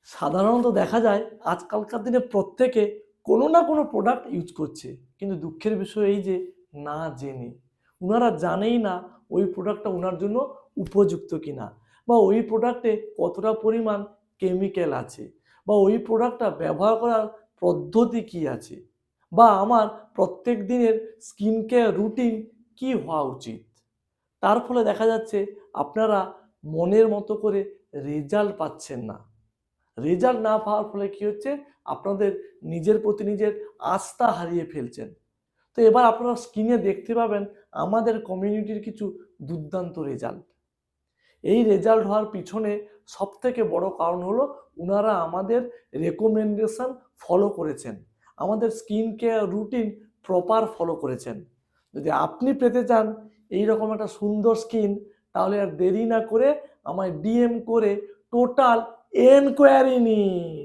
সাধারণত দেখা যায় আজকালকার দিনে প্রত্যেকে কোনো না কোনো প্রোডাক্ট ইউজ করছে, কিন্তু দুঃখের বিষয় এই যে না জেনে ওনারা জানেই না ওই প্রোডাক্টটা ওনার জন্য উপযুক্ত কিনা, বা ওই প্রোডাক্টে কতটা পরিমাণ কেমিক্যাল আছে, বা ওই প্রোডাক্টটা ব্যবহার করার পদ্ধতি কি আছে, বা আমার প্রত্যেক দিনের স্কিন কেয়ার রুটিন কি হওয়া উচিত। তার ফলে দেখা যাচ্ছে আপনারা মনের মতো করে রেজাল্ট পাচ্ছেন না। রেজাল্ট না পাওয়ার ফলে কি হচ্ছে, আপনাদের নিজের প্রতি নিজের আস্থা হারিয়ে ফেলছেন। তো এবার আপনারা স্ক্রিনে দেখতে পাবেন আমাদের কমিউনিটির কিছু দুর্দান্ত রেজাল্ট। এই রেজাল্ট হওয়ার পিছনে সবথেকে বড় কারণ হলো ওনারা আমাদের রেকমেন্ডেশন ফলো করেছেন, আমাদের skin care routine proper follow করেছেন। যদি আপনি পেতে চান এইরকম একটা সুন্দর স্কিন, তাহলে আর দেরি না করে আমায় ডিএম করে টোটাল এনকোয়ারি নিন।